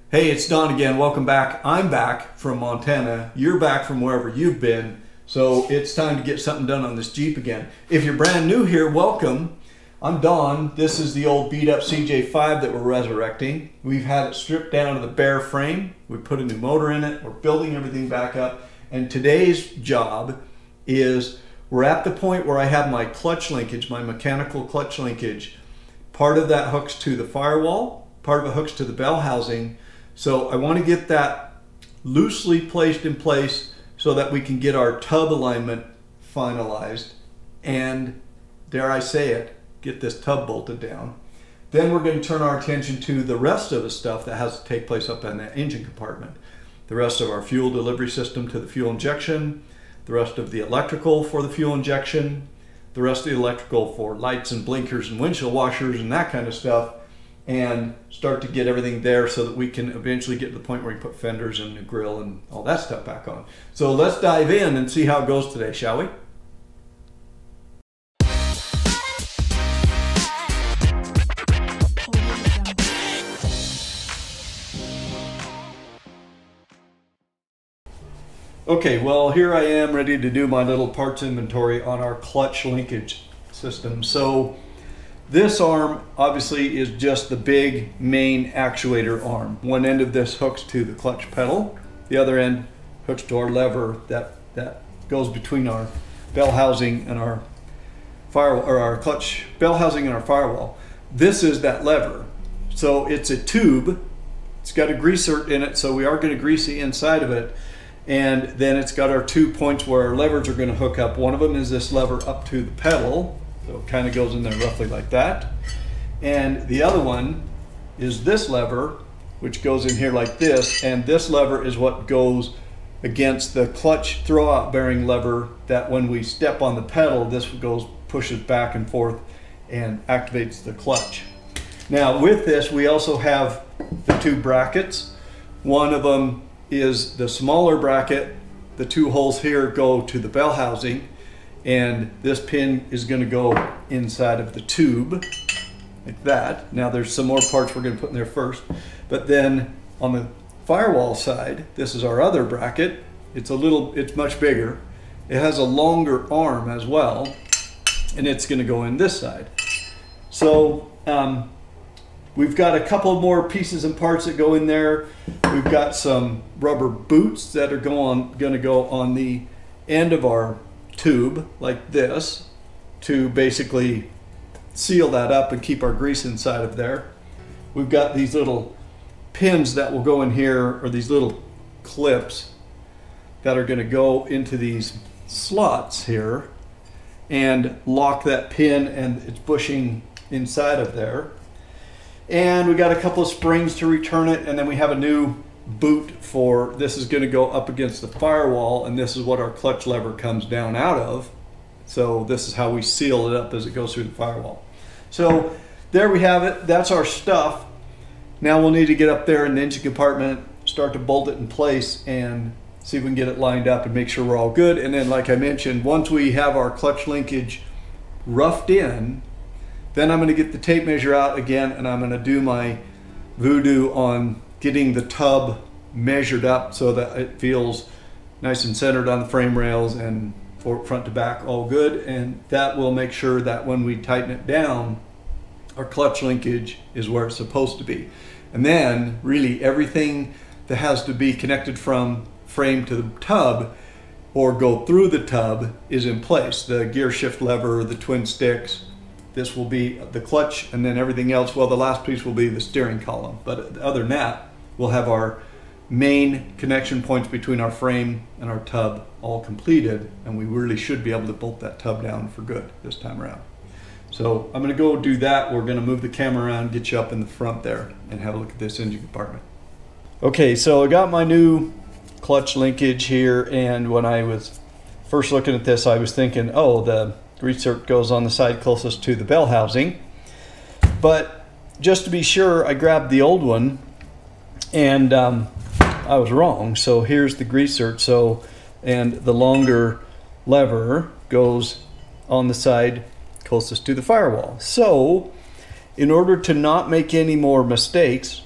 Hey, it's Don again. Welcome back. I'm back from Montana. You're back from wherever you've been. So it's time to get something done on this Jeep again. If you're brand new here, welcome. I'm Don. This is the old beat up CJ5 that we're resurrecting. We've had it stripped down to the bare frame. We put a new motor in it. We're building everything back up. And today's job is we're at the point where I have my clutch linkage, my mechanical clutch linkage. Part of that hooks to the firewall, part of it hooks to the bell housing. So I want to get that loosely placed in place so that we can get our tub alignment finalized and, dare I say it, get this tub bolted down. Then we're going to turn our attention to the rest of the stuff that has to take place up in that engine compartment. The rest of our fuel delivery system to the fuel injection, the rest of the electrical for the fuel injection, the rest of the electrical for lights and blinkers and windshield washers and that kind of stuff, and start to get everything there so that we can eventually get to the point where we put fenders and a grill and all that stuff back on. So let's dive in and see how it goes today, shall we? Okay, well, here I am ready to do my little parts inventory on our clutch linkage system. So this arm obviously is just the big main actuator arm. One end of this hooks to the clutch pedal. The other end hooks to our lever that goes between our bell housing and our firewall, or our clutch bell housing and our firewall. This is that lever. So it's a tube. It's got a greaser in it, so we are going to grease the inside of it. And then it's got our 2 points where our levers are going to hook up. One of them is this lever up to the pedal. So it kind of goes in there roughly like that. And the other one is this lever, which goes in here like this. And this lever is what goes against the clutch throwout bearing lever that when we step on the pedal, this pushes back and forth and activates the clutch. Now with this, we also have the 2 brackets. One of them is the smaller bracket. The 2 holes here go to the bell housing. And this pin is going to go inside of the tube like that. Now there's some more parts we're going to put in there first. But then on the firewall side, this is our other bracket. It's much bigger. It has a longer arm as well. And it's going to go in this side. So we've got a couple more pieces and parts that go in there. We've got some rubber boots that are going to go on the end of our tube like this to basically seal that up and keep our grease inside of there. We've got these little pins that will go in here, or these little clips that are going to go into these slots here and lock that pin, and it's bushing inside of there. And we got a couple of springs to return it, and then we have a new boot for this is going to go up against the firewall, and this is what our clutch lever comes down out of. So this is how we seal it up as it goes through the firewall. So there we have it. That's our stuff. Now we'll need to get up there in the engine compartment, start to bolt it in place and see if we can get it lined up and make sure we're all good. And then, like I mentioned, once we have our clutch linkage roughed in, then I'm going to get the tape measure out again, and I'm going to do my voodoo on getting the tub measured up so that it feels nice and centered on the frame rails and front to back all good. And that will make sure that when we tighten it down, our clutch linkage is where it's supposed to be. And then really everything that has to be connected from frame to the tub or go through the tub is in place. The gear shift lever, the twin sticks, this will be the clutch, and then everything else, well, the last piece will be the steering column. But other than that, we'll have our main connection points between our frame and our tub all completed, and we really should be able to bolt that tub down for good this time around. So I'm going to go do that. We're going to move the camera around, get you up in the front there, and have a look at this engine compartment. Okay, so I got my new clutch linkage here, and when I was first looking at this, I was thinking, oh, the greaser goes on the side closest to the bell housing. But just to be sure, I grabbed the old one, and I was wrong. So here's the greaser. And the longer lever goes on the side closest to the firewall. So in order to not make any more mistakes,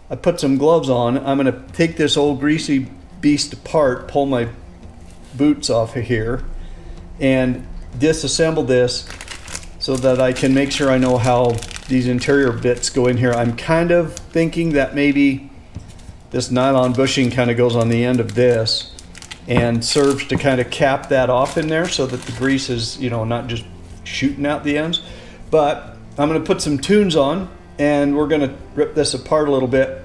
I put some gloves on. I'm gonna take this old greasy beast apart, pull my boots off of here, and disassemble this so that I can make sure I know how these interior bits go in here. I'm kind of thinking that maybe this nylon bushing kind of goes on the end of this and serves to kind of cap that off in there so that the grease is, you know, not just shooting out the ends. But I'm gonna put some tunes on, and we're gonna rip this apart a little bit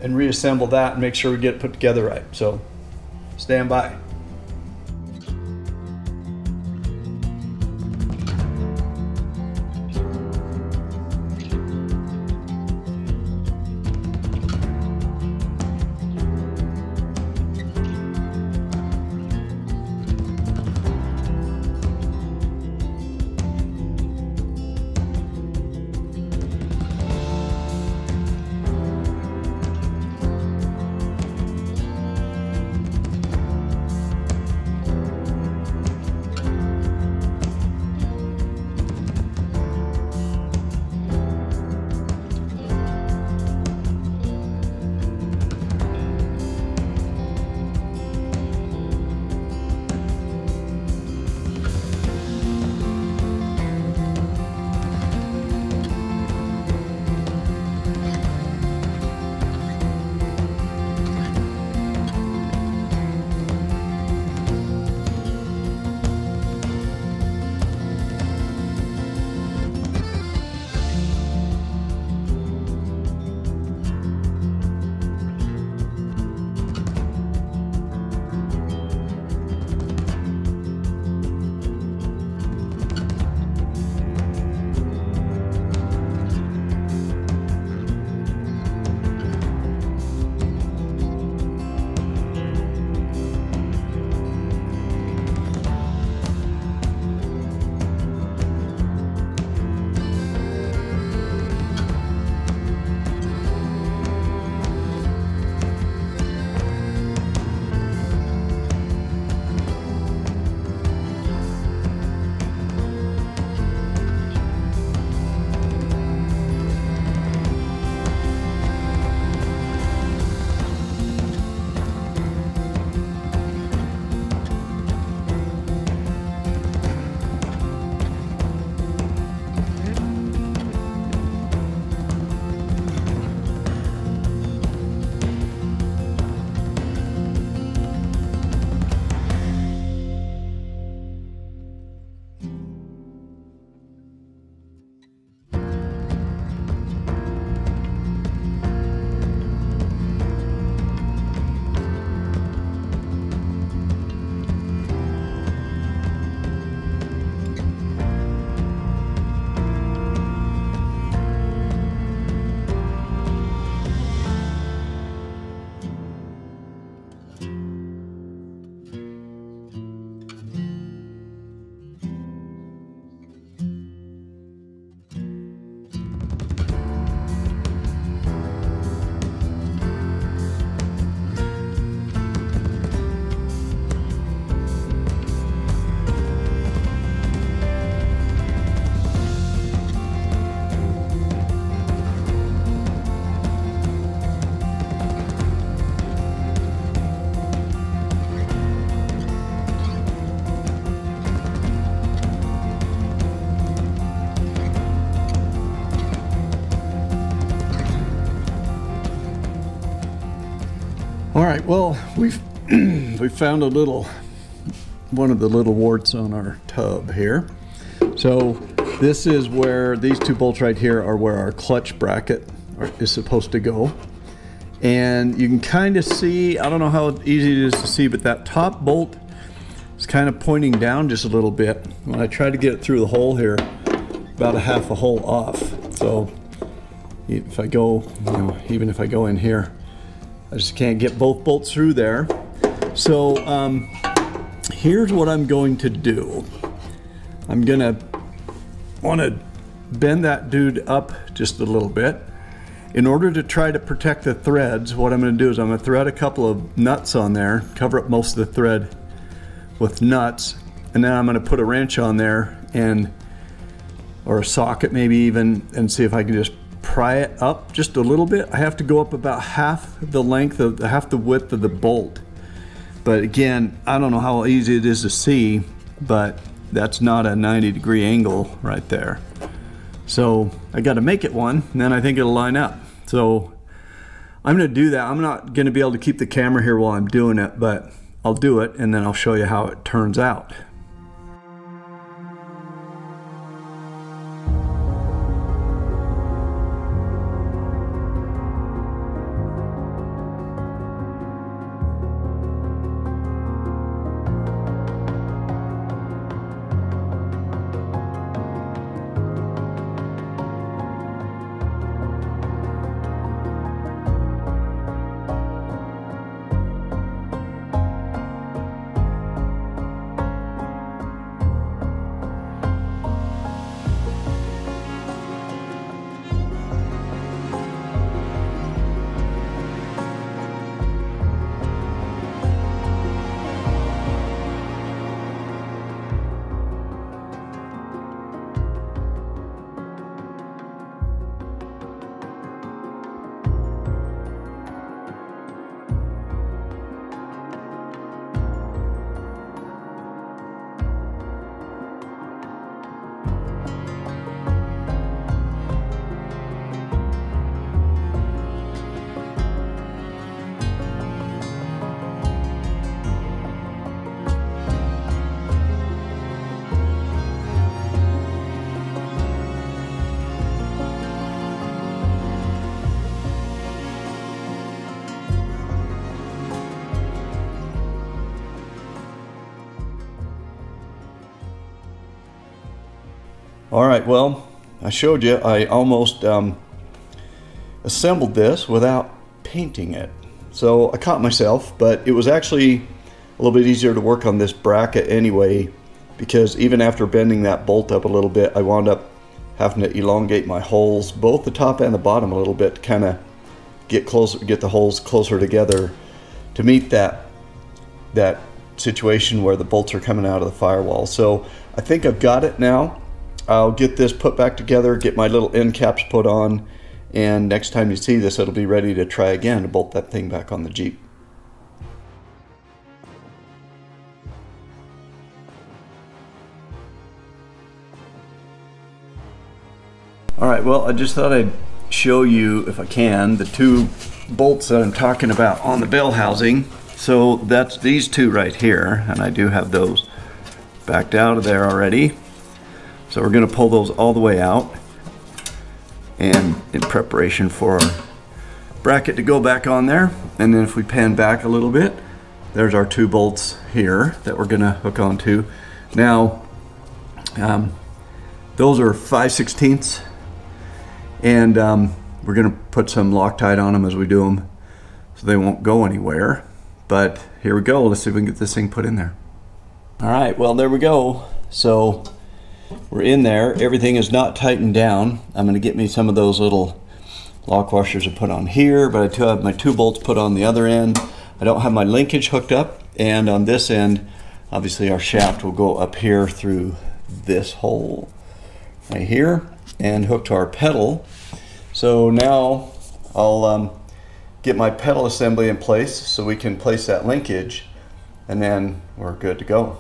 and reassemble that and make sure we get it put together right. So stand by. All right, well, we found one of the little warts on our tub here. So this is where these two bolts right here are where our clutch bracket is supposed to go. And you can kind of see, I don't know how easy it is to see, but that top bolt is kind of pointing down just a little bit. When I try to get it through the hole here, about a half a hole off. So if I go, you know, even if I go in here, I just can't get both bolts through there. So here's what I'm going to do. I'm gonna want to bend that dude up just a little bit. In order to try to protect the threads, what I'm going to do is I'm going to thread a couple of nuts on there, cover up most of the thread with nuts, and then I'm going to put a wrench on there, and or a socket maybe even, and see if I can just pry it up just a little bit, I have to go up about half the width of the bolt. But again, I don't know how easy it is to see, but that's not a 90-degree angle right there. So I got to make it one, and then I think it'll line up. So I'm going to do that. I'm not going to be able to keep the camera here while I'm doing it, but I'll do it, and then I'll show you how it turns out. All right, well, I showed you I almost assembled this without painting it. So I caught myself, but it was actually a little bit easier to work on this bracket anyway, because even after bending that bolt up a little bit, I wound up having to elongate my holes, both the top and the bottom a little bit, to kind of get the holes closer together to meet that situation where the bolts are coming out of the firewall. So I think I've got it now. I'll get this put back together, get my little end caps put on, and next time you see this, it'll be ready to try again to bolt that thing back on the Jeep. All right, well, I just thought I'd show you, if I can, the two bolts that I'm talking about on the bell housing. So that's these two right here, and I do have those backed out of there already. So we're going to pull those all the way out, and in preparation for our bracket to go back on there. And then if we pan back a little bit, there's our two bolts here that we're going to hook onto. Now, those are 5/16, and we're going to put some Loctite on them as we do them so they won't go anywhere. But here we go. Let's see if we can get this thing put in there. All right, well, there we go. So we're in there. Everything is not tightened down. I'm going to get me some of those little lock washers to put on here, but I do have my two bolts put on the other end. I don't have my linkage hooked up, and on this end, obviously our shaft will go up here through this hole right here and hook to our pedal. So now I'll get my pedal assembly in place so we can place that linkage, and then we're good to go.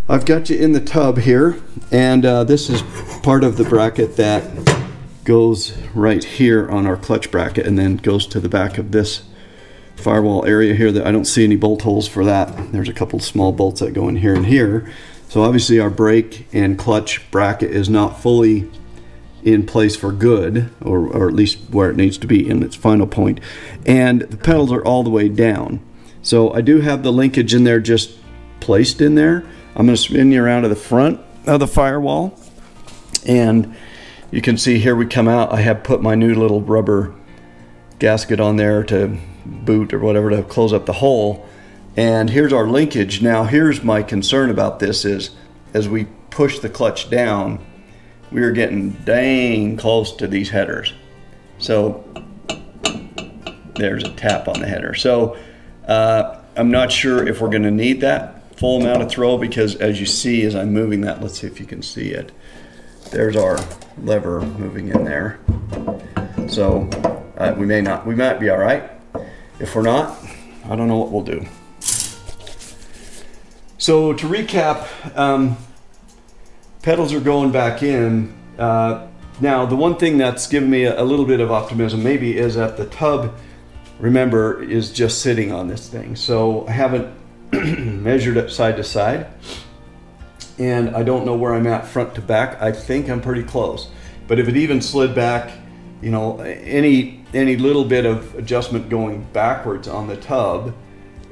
I've got you in the tub here, and this is part of the bracket that goes right here on our clutch bracket and then goes to the back of this firewall area here. That I don't see any bolt holes for that. There's a couple small bolts that go in here and here. So obviously our brake and clutch bracket is not fully in place for good, or at least where it needs to be in its final point. And the pedals are all the way down. So I do have the linkage in there just placed in there. I'm going to spin you around to the front of the firewall. And you can see here we come out. I have put my new little rubber gasket on there to boot or whatever to close up the hole. And here's our linkage. Now here's my concern about this is as we push the clutch down, we are getting dang close to these headers. So there's a tap on the header. So I'm not sure if we're gonna need that full amount of throw, because as you see as I'm moving that, let's see if you can see it. There's our lever moving in there. So we might be all right. If we're not, I don't know what we'll do. So to recap, pedals are going back in. Now, the one thing that's given me a little bit of optimism maybe is that the tub, remember, is just sitting on this thing. So I haven't measured it side to side, and I don't know where I'm at front to back. I think I'm pretty close. But if it even slid back, you know, any little bit of adjustment going backwards on the tub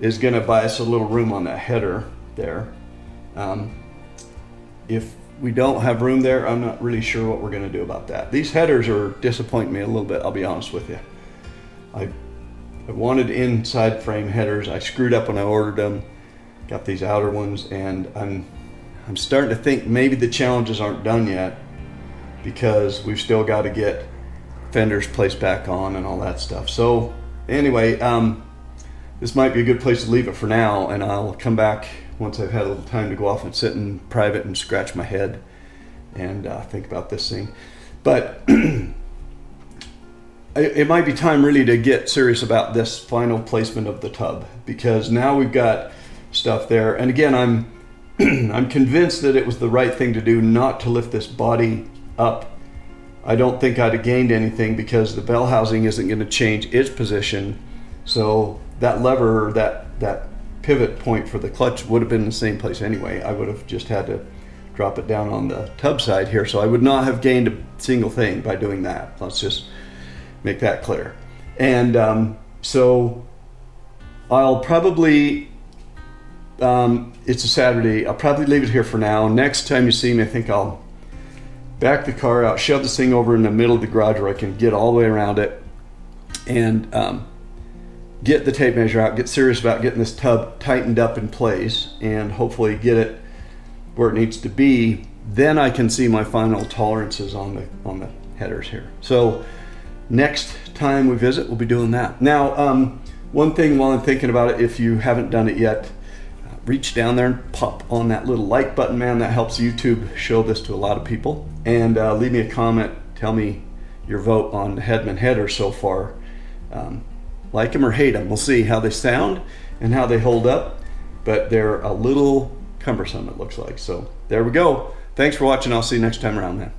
is gonna buy us a little room on that header there. If we don't have room there, I'm not really sure what we're gonna do about that. These headers are disappointing me a little bit, I'll be honest with you. I wanted inside frame headers. I screwed up when I ordered them, got these outer ones, and I'm starting to think maybe the challenges aren't done yet, because we've still got to get fenders placed back on and all that stuff. So anyway, this might be a good place to leave it for now, and I'll come back once I've had a little time to go off and sit in private and scratch my head and think about this thing. But it might be time really to get serious about this final placement of the tub, because now we've got stuff there. And again, I'm I'm convinced that it was the right thing to do not to lift this body up. I don't think I'd have gained anything, because the bell housing isn't going to change its position. So that lever, that pivot point for the clutch would have been in the same place anyway. I would have just had to drop it down on the tub side here. So I would not have gained a single thing by doing that. Let's just make that clear. And so I'll probably, it's a Saturday, I'll probably leave it here for now. Next time you see me, I think I'll back the car out, shove this thing over in the middle of the garage where I can get all the way around it, and get the tape measure out, get serious about getting this tub tightened up in place, and hopefully get it where it needs to be. Then I can see my final tolerances on the headers here. So next time we visit, we'll be doing that. Now, one thing while I'm thinking about it, if you haven't done it yet, reach down there and pop on that little like button, man. That helps YouTube show this to a lot of people. And leave me a comment, tell me your vote on the Hedman headers so far. Like them or hate them, we'll see how they sound and how they hold up, but they're a little cumbersome, it looks like. So there we go. Thanks for watching. I'll see you next time around, man.